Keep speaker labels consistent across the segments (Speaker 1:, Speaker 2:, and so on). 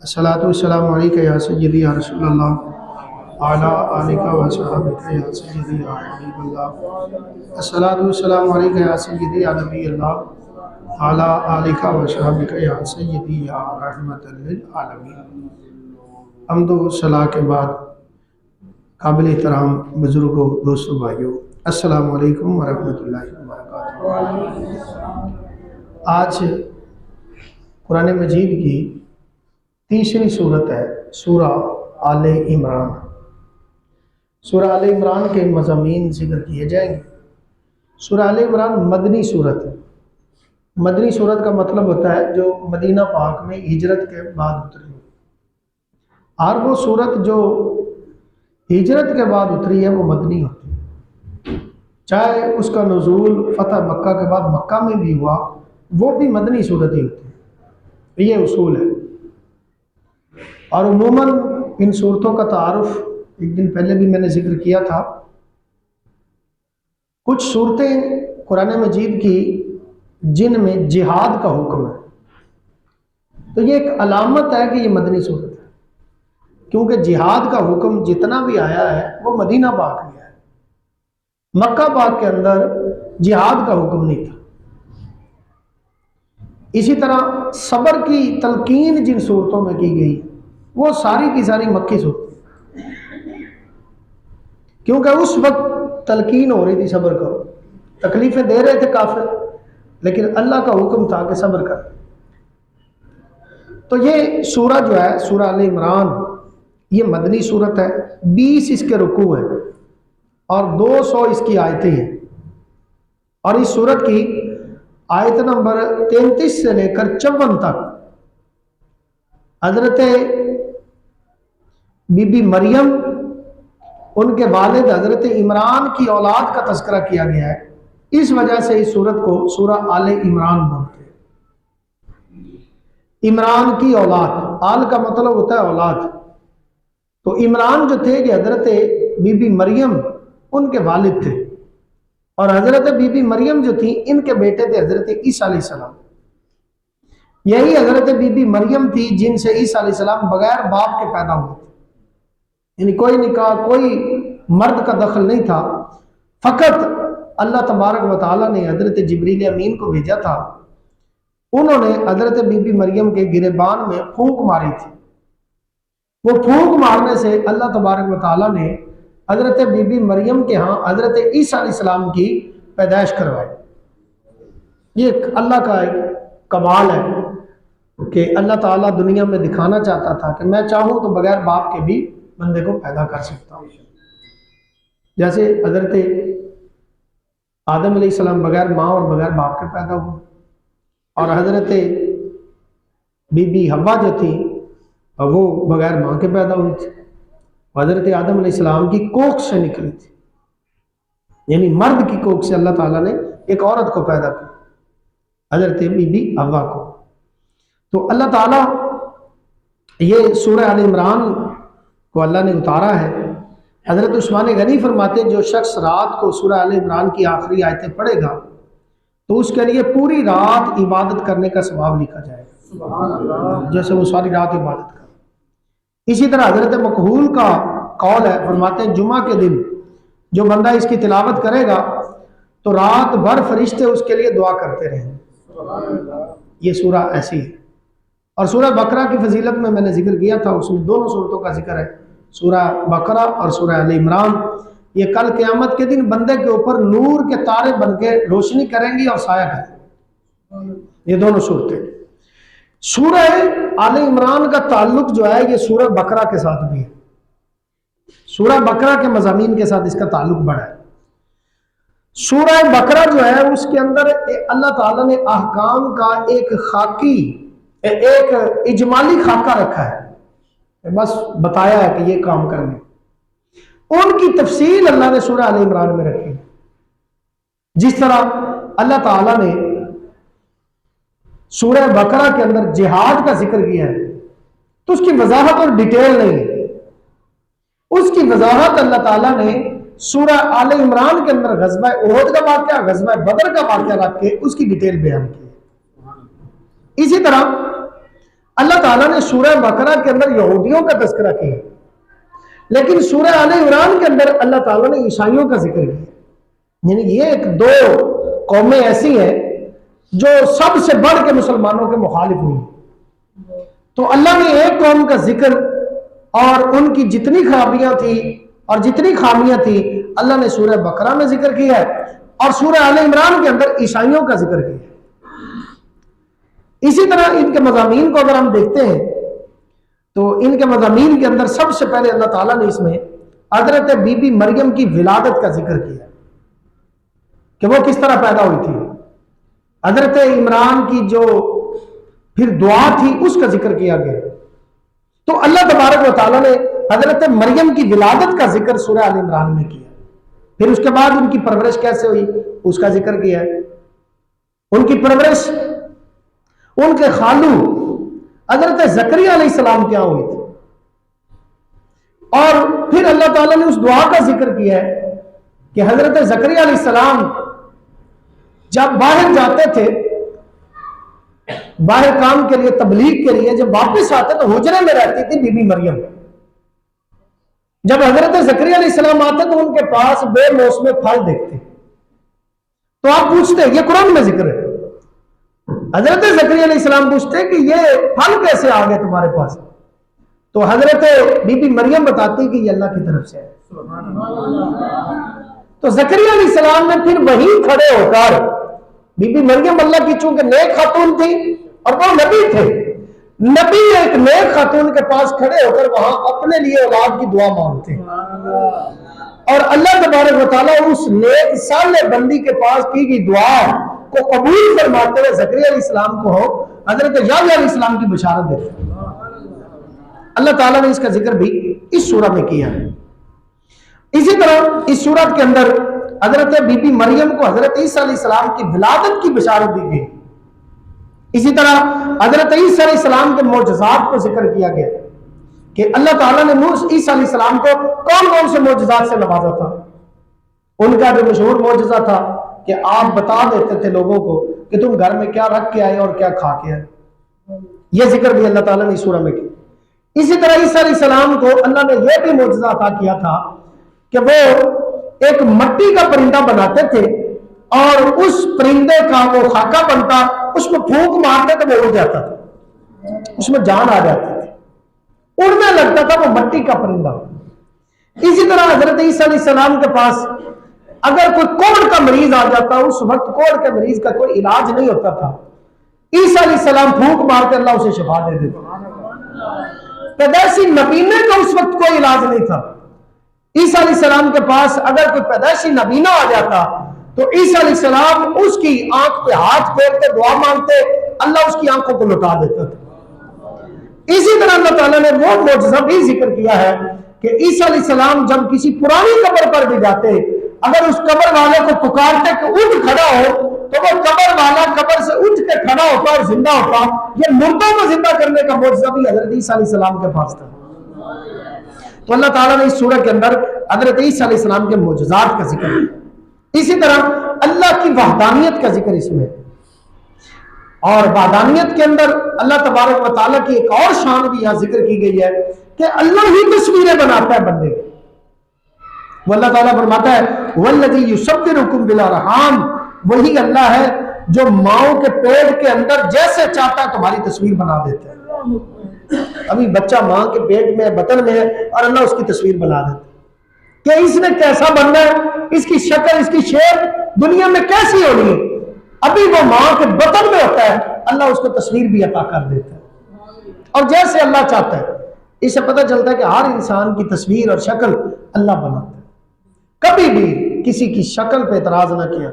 Speaker 1: الصلاۃ والسلام علیکہ یا سیدی یا رسول اللہ اعلیٰ علیکہ و صحابہ یا سیدی یا حبیب اللہ الصلاۃ والسلام علیکہ یا سیدی یا نبی اللہ اعلیٰ علیکہ و صحابہ یا سیدی یا رحمت للعالمین۔ حمد و ثنا کے بعد قابل احترام بزرگوں، دوستوں، بھائیوں، السلام علیکم ورحمۃ اللہ وبرکاتہ۔ آج قرآن مجید کی تیسری صورت ہے سورہ آل عمران۔ سورہ آل عمران کے مضامین ذکر کیے جائیں گے۔ سورہ آل عمران مدنی صورت ہے۔ مدنی صورت کا مطلب ہوتا ہے جو مدینہ پاک میں ہجرت کے بعد اتری ہے، اور وہ صورت جو ہجرت کے بعد اتری ہے وہ مدنی ہوتی ہے، چاہے اس کا نزول فتح مکہ کے بعد مکہ میں بھی ہوا، وہ بھی مدنی صورت ہی ہوتی ہے۔ یہ اصول ہے، اور عموماً ان صورتوں کا تعارف ایک دن پہلے بھی میں نے ذکر کیا تھا۔ کچھ صورتیں قرآن مجید کی جن میں جہاد کا حکم ہے، تو یہ ایک علامت ہے کہ یہ مدنی صورت ہے، کیونکہ جہاد کا حکم جتنا بھی آیا ہے وہ مدینہ پاک میں ہے، مکہ پاک کے اندر جہاد کا حکم نہیں تھا۔ اسی طرح صبر کی تلقین جن صورتوں میں کی گئی وہ ساری کی ساری مکی صورتیں، کیونکہ اس وقت تلقین ہو رہی تھی صبر کرو، تکلیفیں دے رہے تھے کافر، لیکن اللہ کا حکم تھا کہ صبر کر۔ تو یہ سورہ جو ہے سورہ آل عمران، یہ مدنی صورت ہے، 20 اس کے رکوع ہیں اور 200 اس کی آیتیں ہیں، اور اس سورت کی آیت نمبر 33 سے لے کر 54 تک حضرت بی بی مریم، ان کے والد حضرت عمران کی اولاد کا تذکرہ کیا گیا ہے، اس وجہ سے اس سورت کو سورہ آل عمران بولتے ہیں۔ عمران کی اولاد، آل کا مطلب ہوتا ہے اولاد، تو عمران جو تھے کہ حضرت بی بی مریم ان کے والد تھے، اور حضرت بی بی مریم جو تھی ان کے بیٹے تھے حضرت عیسیٰ علیہ السلام۔ یہی حضرت بی بی مریم تھی جن سے عیسیٰ علیہ السلام بغیر باپ کے پیدا ہوئے تھے، یعنی کوئی نکاح، کوئی مرد کا دخل نہیں تھا، فقط اللہ تبارک و تعالیٰ نے حضرت جبریل امین کو بھیجا تھا، انہوں نے حضرت بی بی مریم کے گریبان میں پھونک ماری تھی، وہ پھونک مارنے سے اللہ تبارک و تعالیٰ نے حضرت بی بی مریم کے ہاں حضرت عیسیٰ علیہ السلام کی پیدائش کروائی۔ یہ اللہ کا ایک کمال ہے کہ اللہ تعالیٰ دنیا میں دکھانا چاہتا تھا کہ میں چاہوں تو بغیر باپ کے بھی بندے کو پیدا کر سکتا ہوں، جیسے حضرت آدم علیہ السلام بغیر ماں اور بغیر باپ کے پیدا ہوئے، اور حضرت بی بی حوا جو تھی وہ بغیر ماں کے پیدا ہوئی تھی، حضرت آدم علیہ السلام کی کوکھ سے نکلی تھی، یعنی مرد کی کوکھ سے اللہ تعالیٰ نے ایک عورت کو پیدا کیا، حضرت بی بی حوا کو۔ تو اللہ تعالیٰ یہ سورہ آل عمران کو اللہ نے اتارا ہے۔ حضرت عثمان غنی فرماتے جو شخص رات کو سورہ آل عمران کی آخری آیتیں پڑھے گا تو اس کے لیے پوری رات عبادت کرنے کا ثواب لکھا جائے گا، جیسے وہ ساری رات عبادت کر۔ اسی طرح حضرت مکحول کا قول ہے، فرماتے ہیں جمعہ کے دن جو بندہ اس کی تلاوت کرے گا تو رات بھر فرشتے اس کے لیے دعا کرتے رہیں۔ یہ سورہ ایسی ہے۔ اور سورہ بقرہ کی فضیلت میں نے ذکر کیا تھا، اس میں دونوں صورتوں کا ذکر ہے، سورہ بقرہ اور سورہ آل عمران۔ یہ کل قیامت کے دن بندے کے اوپر نور کے تارے بن کے روشنی کریں گی اور سایہ کریں گی، یہ دونوں صورتیں۔ سورہ آل عمران کا تعلق جو ہے یہ سورہ بقرہ کے ساتھ بھی ہے، سورہ بقرہ کے مضامین کے ساتھ اس کا تعلق بڑا ہے۔ سورہ بقرہ جو ہے اس کے اندر اللہ تعالیٰ نے احکام کا ایک خاکی، ایک اجمالی خاکہ رکھا ہے، بس بتایا ہے کہ یہ کام کرنے، ان کی تفصیل اللہ نے سورہ آل عمران میں رکھی۔ جس طرح اللہ تعالیٰ نے سورہ بقرہ کے اندر جہاد کا ذکر کیا ہے تو اس کی وضاحت اور ڈیٹیل نہیں ہے، اس کی وضاحت اللہ تعالیٰ نے سورہ آل عمران کے اندر غزوہ احد کا واقعہ، غزوہ بدر کا واقعہ رکھ کے اس کی ڈیٹیل بیان کی ہے۔ اسی طرح अल्लाह ताला ने सूरह बकरा के अंदर यहूदियों का तस्करा किया, लेकिन सूरह आले इमरान के अंदर अल्लाह ताला ने ईसाइयों का जिक्र किया। यानी ये एक दो कौमें ऐसी हैं जो सबसे बढ़ के मुसलमानों के मुखालिफ हुई। तो अल्लाह ने एक कौम का जिक्र और उनकी जितनी खराबियां थी और जितनी खामियां थी अल्लाह ने सूरह बकरा में जिक्र किया है, और सूरह आले इमरान के अंदर ईसाइयों का जिक्र किया है। इसी तरह इनके मज़ामीन को अगर हम देखते हैं तो इनके मज़ामीन के अंदर सबसे पहले अल्लाह ताला ने इसमें हजरत बीबी मरियम की विलादत का जिक्र किया कि वो किस तरह पैदा हुई थी। हजरत इमरान की जो फिर दुआ थी उसका जिक्र किया गया। तो अल्लाह तबारक व तआला ने हजरत मरियम की विलादत का जिक्र सूरह आल इमरान में किया। फिर उसके बाद उनकी परवरिश कैसे हुई उसका जिक्र किया। उनकी परवरिश उनके खालू हजरत ज़करिया अलैहिस्सलाम क्या हुई थी, और फिर अल्लाह ताला ने उस दुआ का जिक्र किया है कि हजरत ज़करिया अलैहिस्सलाम जब बाहर जाते थे, बाहर काम के लिए, तबलीग के लिए, जब वापस आते तो हुजरे में रहती थी बीबी मरियम। जब हजरत ज़करिया अलैहिस्सलाम आते तो उनके पास बेमौसमे फल देखते। तो आप पूछते ये कुरान में जिक्र है। हजरत ज़करिया अलैहिस्सलाम पूछते कि ये फल कैसे आ गए तुम्हारे पास, तो हजरत बीबी मरियम बताती कि ये अल्लाह की तरफ से है। तो ज़करिया अलैहिस्सलाम ने फिर वहीं खड़े होकर, बीबी मरियम अल्लाह की चूंकि नेक खातून थी और वो नबी थे, नबी एक नेक खातून के पास खड़े होकर वहां अपने लिए औलाद की दुआ मांगते, और अल्लाह तबारक व तआला उस नेक साले बंदी के पास की गई दुआ को कबूल फरमाते हुए ज़करिया अलैहिस्सलाम को हजरत याहया अलैहिस्सलाम की बशारत देते। अल्लाह ताला ने इसका जिक्र भी इस सूरह में किया है। इसी तरह इस सूरत के अंदर हजरत बीबी मरियम को हजरत ईसा अलैहिस्सलाम की विलादत की बशारत दी गई। इसी तरह हजरत ईसा अलैहिस्सलाम के मोजज़ात को जिक्र किया गया कि अल्लाह ताला ने ईसा अलैहिस्सलाम को कौन कौन से मोजज़ात से नवाजा था। उनका जो मशहूर मोजज़ा था कि आप बता देते थे लोगों को कि तुम घर में क्या रख के आए और क्या खा के आए। यह जिक्र भी अल्लाह ताला ने इस सूरह में किया। इसी तरह ईसा अलैहिस्सलाम को अल्लाह ने यह भी मोजज़ा अता किया था कि वो एक मिट्टी का परिंदा बनाते थे, और उस परिंदे का वो खाका बनता, उसमें फूंक मारते तो वो उड़ जाता था, उसमें जान आ जाती थी, उड़ने लगता था वो मिट्टी का परिंदा। इसी तरह हजरत ईसा अलैहिस्सलाम के पास अगर कोई कोढ़ का मरीज आ जाता, उस वक्त कोढ़ के मरीज का कोई इलाज नहीं होता था, ईसा अलैहिस्सलाम फूंक मारते अल्लाह उसे शिफा दे देता। पैदाइशी नबीने का उस वक्त कोई इलाज नहीं था। ईसा अलैहिस्सलाम के पास अगर कोई पैदाइशी नबीना आ जाता तो ईसा अलैहिस्सलाम उसकी आंख पे हाथ फेरते, दुआ मांगते, अल्लाह उसकी आंखों को लौटा देता था। इसी तरह अल्लाह ताला ने वो मोजज़ा भी जिक्र किया है कि ईसा अलैहिस्सलाम जब किसी पुरानी कब्र पर भी जाते, अगर उस कब्र वाले को पुकारते कि उठ खड़ा हो, तो वो कब्र वाला कब्र से उठ के खड़ा होता और जिंदा होता। ये मुर्दों को जिंदा करने का मोजज़ा भी हजरत ईसा अलैहिस्सलाम के पास था। तो अल्लाह ताला ने इस सूरह के अंदर हजरत ईसा अलैहिस्सलाम के मोजज़ात का जिक्र किया। इसी तरह अल्लाह की वहदानियत का जिक्र इसमें, और वहदानियत के अंदर अल्लाह तबारक व तआला की एक और शान भी यहाँ जिक्र की गई है कि अल्लाह ही तस्वीरें बनाता है बंदे की। वो अल्लाह ताला फरमाता है वल्लज़ी युसव्विरुकुम बिल अरहाम, वही अल्लाह है जो माओ के पेट के अंदर जैसे चाहता है तुम्हारी तस्वीर बना देता है। अभी बच्चा मां के पेट में, बतन में है, और अल्लाह उसकी तस्वीर बना देता है कि इसने कैसा बनना है, इसकी शक्ल, इसकी शेप दुनिया में कैसी होनी है। अभी वो मां के बतन में होता है, अल्लाह उसको तस्वीर भी अता कर देता है, और जैसे अल्लाह चाहता है। इससे पता चलता है कि हर इंसान की तस्वीर और शक्ल अल्लाह बनाता है। कभी भी किसी की शक्ल पे एतराज ना किया,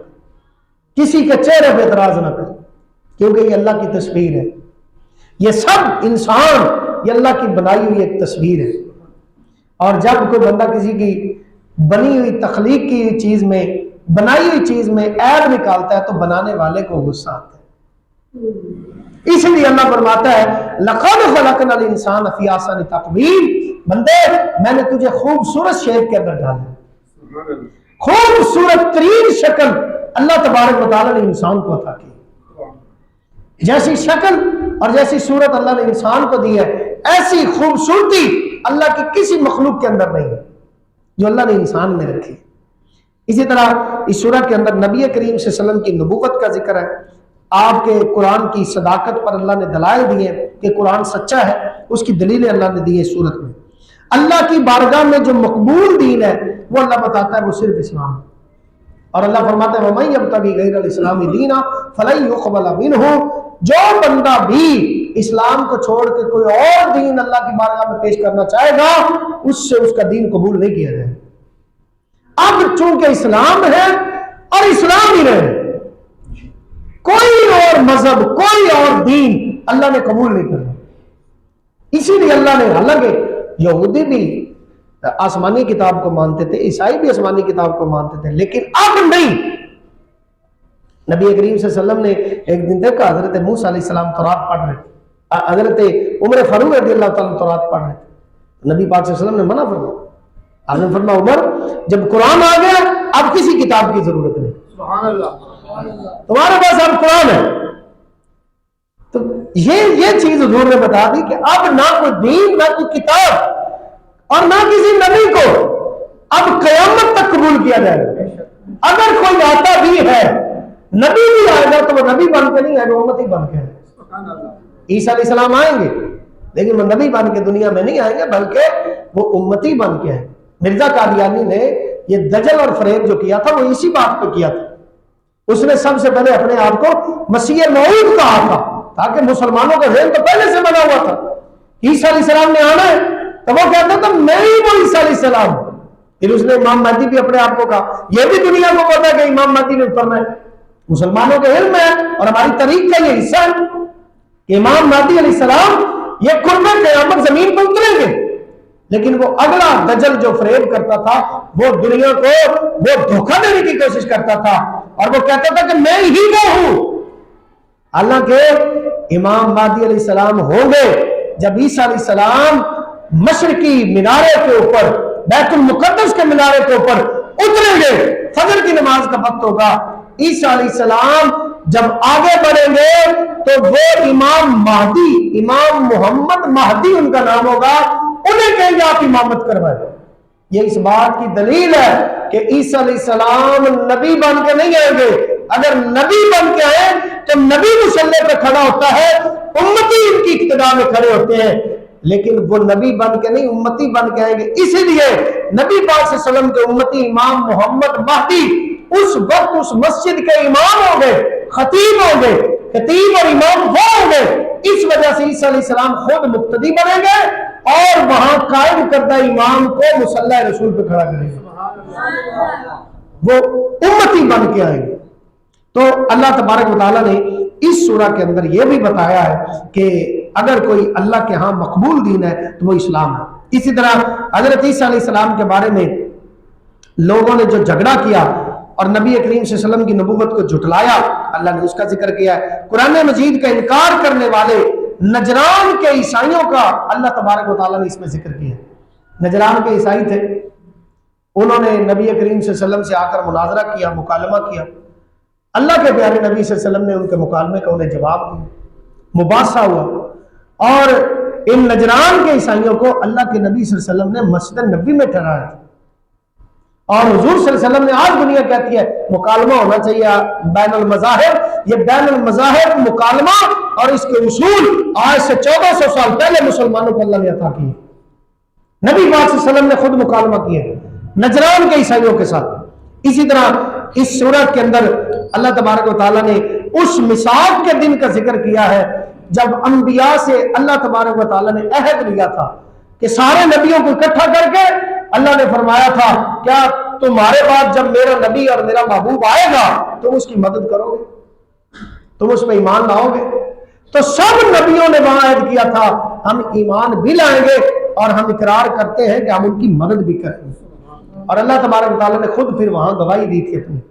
Speaker 1: किसी के चेहरे पे एतराज ना कर, क्योंकि ये अल्लाह की तस्वीर है। ये सब इंसान ये अल्लाह की बनाई हुई एक तस्वीर है। और जब कोई बंदा किसी की बनी हुई, तख्लीक की हुई चीज में, बनाई हुई चीज में ऐब निकालता है तो बनाने वाले को गुस्सा आता है। इसलिए अल्लाह फरमाता है लक़द ख़लक़नल इंसान फ़ी अहसनि तक़वीम, बंदे मैंने तुझे खूबसूरत शेप के अंदर डाला। खूबसूरत तरीन शक्ल अल्लाह तबारक व तआला ने इंसान को अता की। जैसी शक्ल और जैसी सूरत अल्लाह ने इंसान को दी है, ऐसी खूबसूरती अल्लाह की किसी मखलूक के अंदर नहीं है जो अल्लाह ने इंसान में रखी है। इसी तरह इस सूरह के अंदर नबी करीम सल्लल्लाहु अलैहि वसल्लम की नबूवत का जिक्र है। आपके कुरान की सदाकत पर अल्लाह ने दलाइल दिए कि कुरान सच्चा है, उसकी दलीलें अल्लाह ने दी है सूरत में। अल्लाह की बारगाह में जो मकबूल दीन है वो अल्लाह बताता है वो सिर्फ इस्लाम है। और अल्लाह फरमाता है वमन यब्तगी गैरल इस्लामी दीना फलन युक़बल मिन्हु, जो बंदा भी इस्लाम को छोड़ के कोई और दीन अल्लाह की बारगाह में पेश करना चाहेगा उससे उसका दीन कबूल नहीं किया जाएगा। अब चूंकि इस्लाम है और इस्लाम ही रहे, कोई और मजहब कोई और दीन अल्लाह ने कबूल नहीं करना। इसीलिए अल्लाह ने, हालांकि यहूदी भी आसमानी किताब को मानते थे, ईसाई भी आसमानी किताब को मानते थे, लेकिन अब नहीं। नबी करीम सल्लल्लाहु अलैहि वसल्लम ने एक दिन देखा हजरत मूसा अलैहिस्सलाम तौरात पढ़ रहे थे, हजरत उमर फारूक रज़ियल्लाहु ताला तौरात पढ़ रहे थे। नबी पाक सल्लल्लाहु अलैहि वसल्लम ने मना फरमाया, आपने फरमाया उमर जब कुरान आ गया अब किसी किताब की जरूरत नहीं, सुभान अल्लाह, तुम्हारे पास अब कुरान है। तो ये चीज हुजूर ने बता दी कि अब ना कोई दीन ना कोई किताब और ना किसी नबी को अब कयामत तक कबूल किया जाएगा। अगर कोई आता भी है, नबी भी आएगा तो वो नबी बन के नहीं आएगा, उम्मती बन के आएगा। ईसा अलैहिस्सलाम आएंगे लेकिन वो नबी बन के दुनिया में नहीं आएंगे, बल्कि वो उम्मती बन के आएंगे। मिर्जा कादियानी ने ये दजल और फरेब जो किया था वो इसी बात पे किया था। उसने सबसे पहले अपने आप को मसीह मऊद कहा था, ताकि मुसलमानों का ज़हन तो पहले से बना हुआ था ईसा अलैहिस्सलाम ने आना है, तो वो कहता था मैं ही वो ईसा अलैहिस्सलाम। फिर उसने इमाम महदी भी अपने आप को कहा, यह भी दुनिया को पता है कि इमाम महदी ने उतरना है, मुसलमानों के इल्म है और हमारी तारीख का ये हिस्सा है। इमाम महदी अलैहिस्सलाम ये कुर्बे क़यामत जमीन पर उतरेंगे, लेकिन वो अगला दजल जो फरेब करता था वो दुनिया को वो धोखा देने की कोशिश करता था और वो कहता था कि मैं ही वो हूं। हालांकि इमाम महदी अलैहिस्सलाम होंगे जब ईसा अलैहिस्सलाम मशरकी मीनारे के ऊपर, बैतुल मुकद्दस के मीनारे के ऊपर उतरेंगे, फजर की नमाज का वक्त होगा। ईसा अलैहिस्सलाम जब आगे बढ़ेंगे तो वो इमाम महदी, इमाम मोहम्मद महदी उनका नाम होगा, उन्हें कहेंगे आप इमामत करवाए। ये इस बात की दलील है कि ईसा अलैहिस्सलाम नबी बन के नहीं आएंगे। अगर नबी बन के आए तो नबी मुसल्ले पे खड़ा होता है, उम्मती इनकी इक्तिदा में खड़े होते हैं, लेकिन वो नबी बन के नहीं उम्मती बन के आएंगे। इसीलिए नबी पाक सल्लल्लाहु अलैहि वसल्लम के उम्मती इमाम मोहम्मद महदी उस वक्त उस मस्जिद के इमाम हो गए, खतीब हो गए, खतीब और इमाम वो हो गए। इस वजह से ईसा अलैहिस्सलाम खुद मुक्तदी बनेंगे और वहां कायम करदा इमाम को मुसल्ला रसूल पे खड़ा करेंगे, वो उम्मती बन के आएंगे। तो अल्लाह तबारक व तआला ने इस सूरह के अंदर यह भी बताया है कि अगर कोई अल्लाह के यहाँ मकबूल दीन है तो वो इस्लाम है। इसी तरह हजरत ईसा अलैहिस्सलाम के बारे में लोगों ने जो झगड़ा किया और नबी करीम सल्लल्लाहु अलैहि वसल्लम की नबूवत को झुटलाया, अल्लाह ने उसका जिक्र किया है। कुरान मजीद का इनकार करने वाले नजरान के ईसाइयों का अल्लाह तबारक व तआला ने इसमें जिक्र किया। नजरान के ईसाई थे, उन्होंने नबी करीम सल्लल्लाहु अलैहि वसल्लम से आकर मुनाजरा किया, मुकालमा किया। अल्लाह के प्यारे नबी सल्लल्लाहु अलैहि वसल्लम ने उनके मुकालमे का उन्हें जवाब दिया, मुबासा हुआ और इन नजरान के ईसाइयों को अल्लाह के नबी सल्लल्लाहु अलैहि वसल्लम ने मस्जिद नबी में ठहराया और हुजूर सल्लल्लाहु अलैहि वसल्लम ने, आज दुनिया कहती है मुकालमा होना चाहिए बैनुल मज़ाहिब, ये बैनुल मज़ाहिब मुकालमा और इसके उसूल आज से 1400 साल पहले मुसलमानों को अल्लाह ने अता किए। नबी पाक सल्लल्लाहु अलैहि वसल्लम ने खुद मुकालमा किया नजरान के ईसाइयों के साथ। इसी तरह इस सूरत के अंदर अल्लाह तबारक व तआला ने उस मिसाक के दिन का जिक्र किया है जब अंबिया से अल्लाह तबारक व तआला ने अहद लिया था कि सारे नबियों को इकट्ठा करके अल्लाह ने फरमाया था, क्या तुम्हारे बाद जब मेरा नबी और मेरा महबूब आएगा तुम उसकी मदद करोगे, तुम उस पर ईमान लाओगे? तो सब नबियों ने वहां ऐड किया था हम ईमान भी लाएंगे और हम इकरार करते हैं कि हम उनकी मदद भी करेंगे। और अल्लाह तबारक व तआला ने खुद फिर वहां गवाही दी थी अपनी।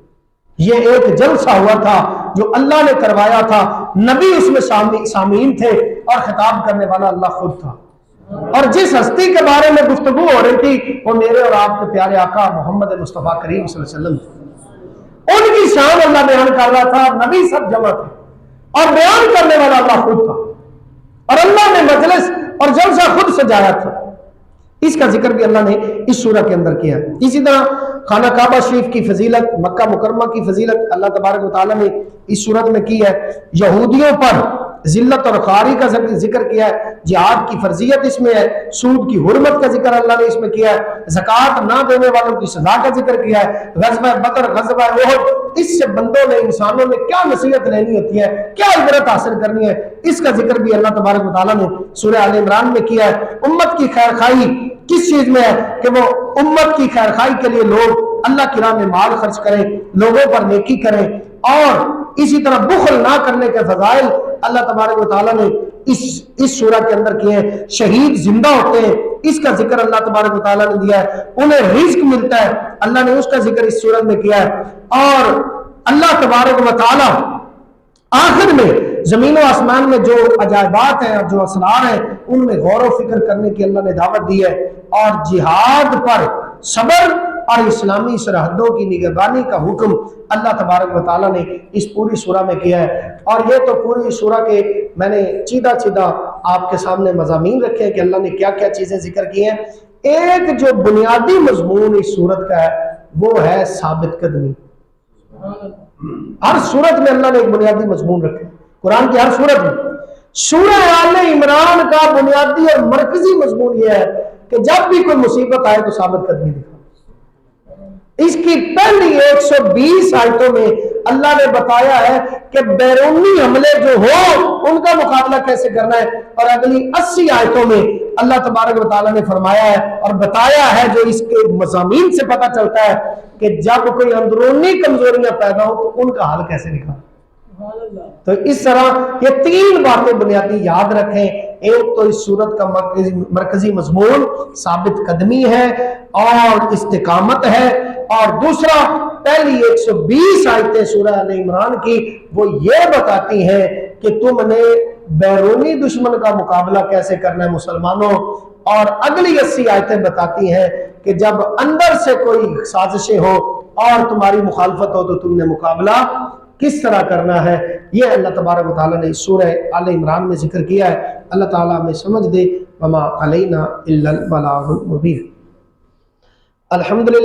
Speaker 1: ये एक जलसा हुआ था जो अल्लाह ने करवाया था, नबी उसमें शामिल थे और खिताब करने वाला अल्लाह खुद था। और जिस हस्ती के बारे में गुफ्तगू हो रही थी वो मेरे और आपके प्यारे आका मोहम्मद मुस्तफा करीम सल्लल्लाहु अलैहि वसल्लम थे। उनकी शान अल्लाह बयान कर रहा था, नबी सब जमा थे اور بیان کرنے والا اللہ خود تھا، اور اللہ نے مجلس اور جلسہ خود سجایا تھا۔ اس کا ذکر بھی اللہ نے اس سورہ کے اندر کیا۔ اسی طرح خانہ کعبہ شریف کی فضیلت، مکہ مکرمہ کی فضیلت اللہ تبارک و تعالیٰ نے اس صورت میں کی ہے۔ یہودیوں پر ذلت اور خواری کا ذکر کیا ہے، جہاد کی فرضیت اس میں ہے، سود کی حرمت کا ذکر اللہ نے اس میں کیا ہے، زکوٰۃ نہ دینے والوں کی سزا کا ذکر کیا ہے، غزوہ بدر، غزوہ احد، اس سے بندوں نے، انسانوں نے کیا نصیحت لینی ہوتی ہے، کیا عبرت حاصل کرنی ہے، اس کا ذکر بھی اللہ تبارک و تعالیٰ نے سورہ آل عمران میں کیا ہے۔ امت کی خیر خواہی کس چیز میں ہے کہ وہ امت کی خیر خواہی کے لیے لوگ اللہ کی راہ میں مال خرچ کریں، لوگوں پر نیکی کریں، اور اسی طرح بخل نہ کرنے کے فضائل اللہ تبارک و تعالیٰ نے اس سورہ کے اندر کیے ہیں۔ شہید زندہ ہوتے ہیں، اس کا ذکر اللہ تبارک و تعالیٰ نے دیا ہے، انہیں رزق ملتا ہے، اللہ نے اس کا ذکر اس سورت میں کیا ہے۔ اور اللہ تبارک و تعالیٰ آخر میں زمین و آسمان میں جو عجائبات ہیں اور جو اسرار ہیں ان میں غور و فکر کرنے کی اللہ نے دعوت دی ہے، اور جہاد پر صبر اور اسلامی سرحدوں کی نگہبانی کا حکم اللہ تبارک و تعالیٰ نے اس پوری سورہ میں کیا ہے۔ اور یہ تو پوری سورہ کے میں نے چیدہ آپ کے سامنے مضامین رکھے ہیں کہ اللہ نے کیا کیا چیزیں ذکر کی ہیں۔ ایک جو بنیادی مضمون اس سورت کا ہے وہ ہے ثابت قدمی۔ ہر سورت میں اللہ نے ایک بنیادی مضمون رکھے، قرآن کی ہر سورت میں۔ سورہ آل عمران کا بنیادی اور مرکزی مضمون یہ ہے کہ جب بھی کوئی مصیبت آئے تو ثابت قدمی دکھا۔ اس کی پہلی 120 آیتوں میں اللہ نے بتایا ہے کہ بیرونی حملے جو ہو ان کا مقابلہ کیسے کرنا ہے، اور اگلی 80 آیتوں میں اللہ تبارک و تعالیٰ نے فرمایا ہے اور بتایا ہے، جو اس کے مضامین سے پتہ چلتا ہے کہ جب کوئی اندرونی کمزوریاں پیدا ہو تو ان کا حل کیسے نکالنا۔ تو اس طرح یہ 3 باتیں بنیادی یاد رکھیں۔ ایک تو اس صورت کا مرکزی مضمون ثابت قدمی ہے اور استقامت ہے، اور دوسرا پہلی 120 آیتیں سورہ آل عمران کی وہ یہ بتاتی ہیں کہ تم نے بیرونی دشمن کا مقابلہ کیسے کرنا ہے مسلمانوں، اور اگلی 80 آیتیں بتاتی ہیں کہ جب اندر سے کوئی سازشیں ہو اور تمہاری مخالفت ہو تو تم نے مقابلہ کس طرح کرنا ہے۔ یہ اللہ تبارک و تعالیٰ نے سورہ آل عمران میں ذکر کیا ہے۔ اللہ تعالیٰ ہمیں سمجھ دے۔ وما علینا الا البلاغ المبین۔ الحمدللہ۔